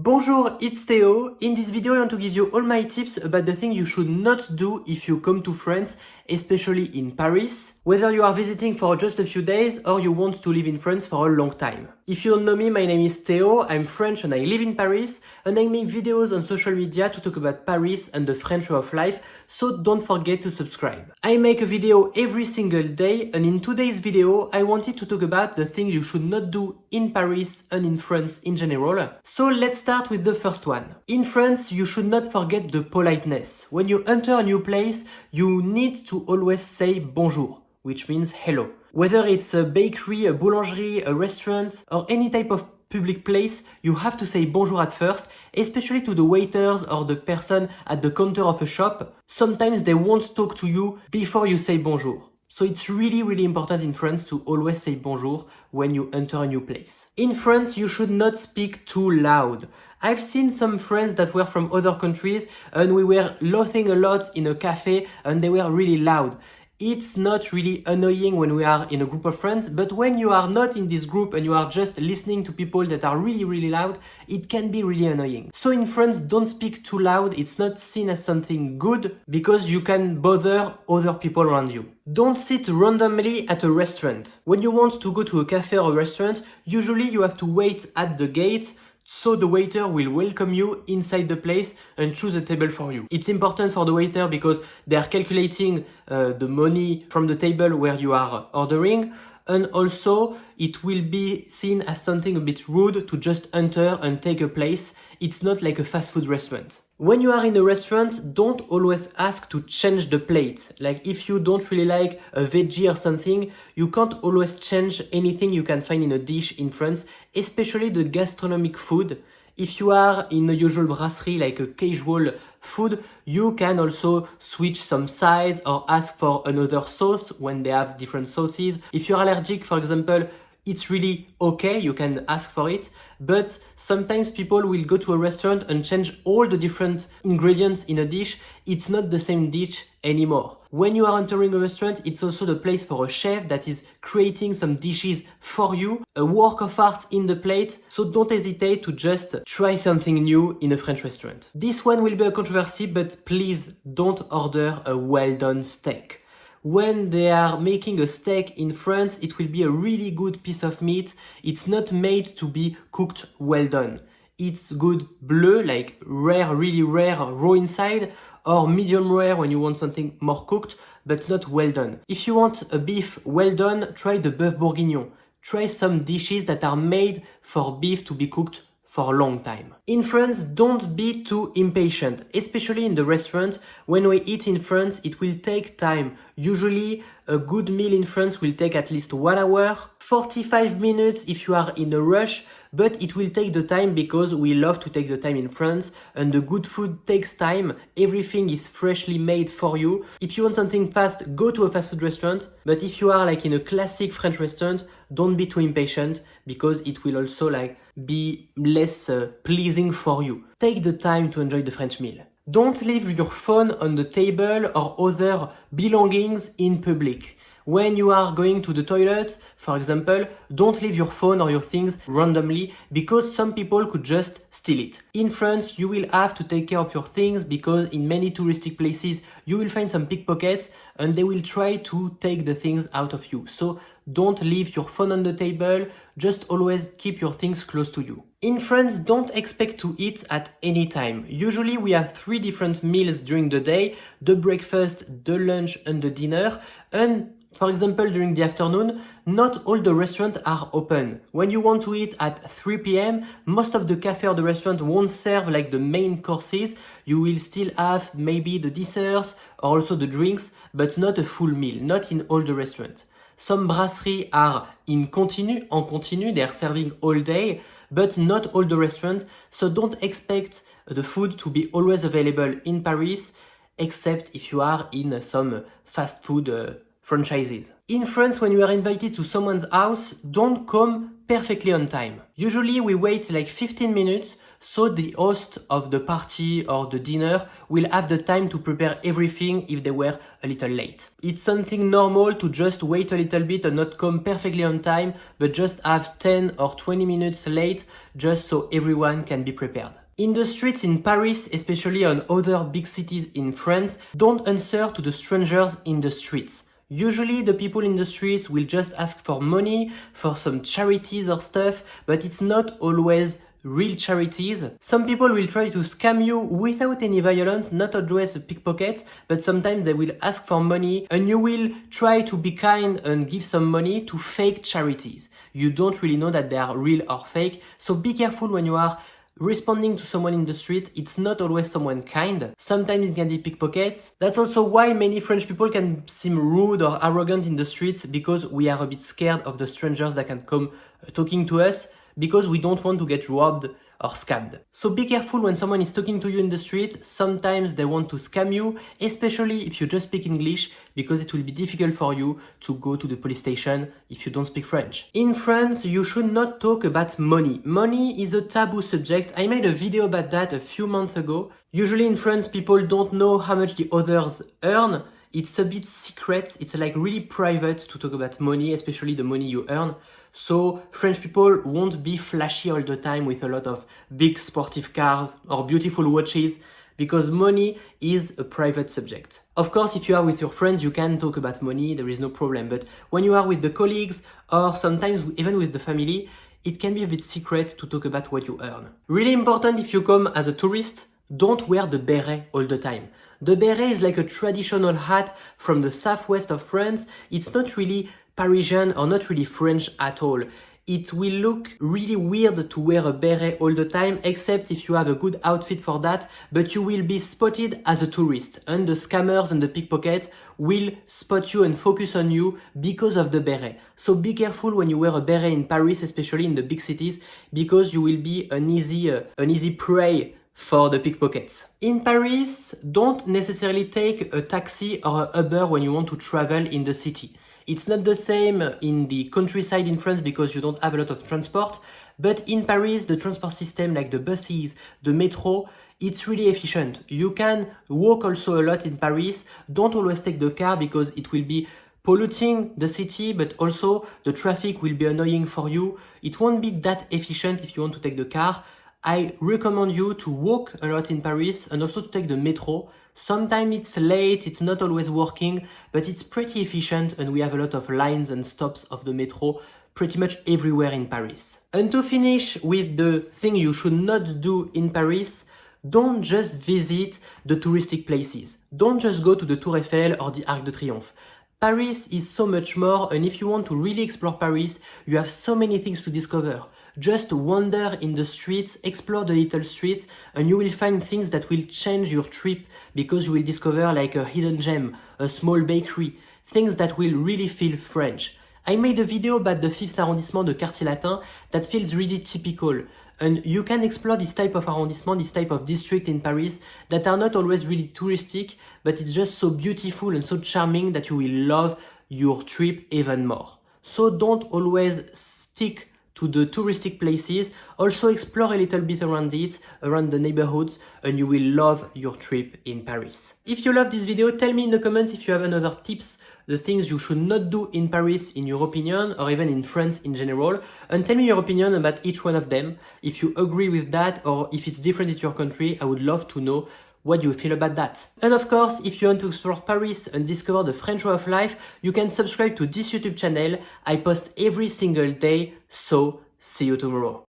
Bonjour, it's Théo. In this video I want to give you all my tips about the things you should not do if you come to France, especially in Paris, whether you are visiting for just a few days or you want to live in France for a long time. If you don't know me, my name is Théo, I'm French and I live in Paris, and I make videos on social media to talk about Paris and the French way of life, so don't forget to subscribe. I make a video every single day, and in today's video I wanted to talk about the things you should not do in Paris and in France in general. So let's start with the first one. In France, you should not forget the politeness. When you enter a new place, you need to always say bonjour, which means hello. Whether it's a bakery, a boulangerie, a restaurant, or any type of public place, you have to say bonjour at first, especially to the waiters or the person at the counter of a shop. Sometimes they won't talk to you before you say bonjour. So it's really important in France to always say bonjour when you enter a new place. In France, you should not speak too loud. I've seen some friends that were from other countries and we were laughing a lot in a cafe and they were really loud. It's not really annoying when we are in a group of friends, but when you are not in this group and you are just listening to people that are really loud, it can be really annoying. So in France, don't speak too loud. It's not seen as something good because you can bother other people around you. Don't sit randomly at a restaurant. When you want to go to a cafe or a restaurant, usually you have to wait at the gate, so the waiter will welcome you inside the place and choose a table for you. It's important for the waiter because they are calculating the money from the table where you are ordering, and also it will be seen as something a bit rude to just enter and take a place. It's not like a fast food restaurant. When you are in a restaurant, don't always ask to change the plate. Like if you don't really like a veggie or something, you can't always change anything you can find in a dish in France, especially the gastronomic food. If you are in a usual brasserie, like a casual food, you can also switch some sides or ask for another sauce when they have different sauces. If you're allergic, for example, it's really okay, you can ask for it, but sometimes people will go to a restaurant and change all the different ingredients in a dish. It's not the same dish anymore. When you are entering a restaurant, it's also the place for a chef that is creating some dishes for you, a work of art in the plate, so don't hesitate to just try something new in a French restaurant. This one will be a controversy, but please don't order a well-done steak. When they are making a steak in France, it will be a really good piece of meat. It's not made to be cooked well done. It's good bleu, like rare, really rare, raw inside, or medium rare when you want something more cooked, but not well done. If you want a beef well done, try the bœuf bourguignon. Try some dishes that are made for beef to be cooked for a long time. In France, don't be too impatient, especially in the restaurant. When we eat in France, it will take time. Usually, a good meal in France will take at least 1 hour, 45 minutes if you are in a rush, but it will take the time because we love to take the time in France, and the good food takes time. Everything is freshly made for you. If you want something fast, go to a fast food restaurant, but if you are like in a classic French restaurant, don't be too impatient because it will also be less pleasing for you. Take the time to enjoy the French meal. Don't leave your phone on the table or other belongings in public. When you are going to the toilet, for example, don't leave your phone or your things randomly because some people could just steal it. In France, you will have to take care of your things because in many touristic places, you will find some pickpockets and they will try to take the things out of you. So don't leave your phone on the table, just always keep your things close to you. In France, don't expect to eat at any time. Usually we have 3 different meals during the day, the breakfast, the lunch and the dinner, and for example, during the afternoon, not all the restaurants are open. When you want to eat at 3 p.m., most of the cafe or the restaurant won't serve like the main courses. You will still have maybe the dessert or also the drinks, but not a full meal, not in all the restaurants. Some brasseries are en continu, they are serving all day, but not all the restaurants, so don't expect the food to be always available in Paris, except if you are in some fast food franchises. In France, when you are invited to someone's house, don't come perfectly on time. Usually we wait like 15 minutes, so the host of the party or the dinner will have the time to prepare everything if they were a little late. It's something normal to just wait a little bit and not come perfectly on time, but just have 10 or 20 minutes late just so everyone can be prepared. In the streets in Paris, especially on other big cities in France, don't answer to the strangers in the streets. Usually the people in the streets will just ask for money, for some charities or stuff, but it's not always real charities. Some people will try to scam you without any violence, not always pickpockets, but sometimes they will ask for money and you will try to be kind and give some money to fake charities. You don't really know that they are real or fake, so be careful when you are responding to someone in the street. It's not always someone kind. Sometimes it can be pickpockets. That's also why many French people can seem rude or arrogant in the streets, because we are a bit scared of the strangers that can come talking to us, because we don't want to get robbed or scammed. So be careful when someone is talking to you in the street. Sometimes they want to scam you, especially if you just speak English, because it will be difficult for you to go to the police station if you don't speak French. In France, you should not talk about money. Money is a taboo subject. I made a video about that a few months ago. Usually in France, people don't know how much the others earn. It's a bit secret. It's like really private to talk about money, especially the money you earn. So French people won't be flashy all the time with a lot of big sportive cars or beautiful watches, because money is a private subject. Of course, if you are with your friends, you can talk about money, there is no problem. But when you are with the colleagues or sometimes even with the family, it can be a bit secret to talk about what you earn. Really important, if you come as a tourist, don't wear the beret all the time. The beret is like a traditional hat from the southwest of France. It's not really Parisian or not really French at all. It will look really weird to wear a beret all the time, except if you have a good outfit for that, but you will be spotted as a tourist, and the scammers and the pickpockets will spot you and focus on you because of the beret. So be careful when you wear a beret in Paris, especially in the big cities, because you will be an easy prey for the pickpockets. In Paris, don't necessarily take a taxi or a Uber when you want to travel in the city. It's not the same in the countryside in France because you don't have a lot of transport, but in Paris, the transport system like the buses, the metro, it's really efficient. You can walk also a lot in Paris. Don't always take the car because it will be polluting the city, but also the traffic will be annoying for you. It won't be that efficient if you want to take the car. I recommend you to walk a lot in Paris and also to take the metro. Sometimes it's late, it's not always working, but it's pretty efficient and we have a lot of lines and stops of the metro pretty much everywhere in Paris. And to finish with the thing you should not do in Paris, don't just visit the touristic places. Don't just go to the Tour Eiffel or the Arc de Triomphe. Paris is so much more, and if you want to really explore Paris, you have so many things to discover. Just wander in the streets, explore the little streets, and you will find things that will change your trip, because you will discover like a hidden gem, a small bakery, things that will really feel French. I made a video about the 5th arrondissement de Quartier Latin that feels really typical. And you can explore this type of arrondissement, this type of district in Paris that are not always really touristic, but it's just so beautiful and so charming that you will love your trip even more. So don't always stick to the touristic places. Also explore a little bit around it, around the neighborhoods, and you will love your trip in Paris. If you love this video, tell me in the comments if you have another tips, the things you should not do in Paris in your opinion, or even in France in general, and tell me your opinion about each one of them. If you agree with that, or if it's different in your country, I would love to know what do you feel about that. And of course, if you want to explore Paris and discover the French way of life, you can subscribe to this YouTube channel. I post every single day, so see you tomorrow.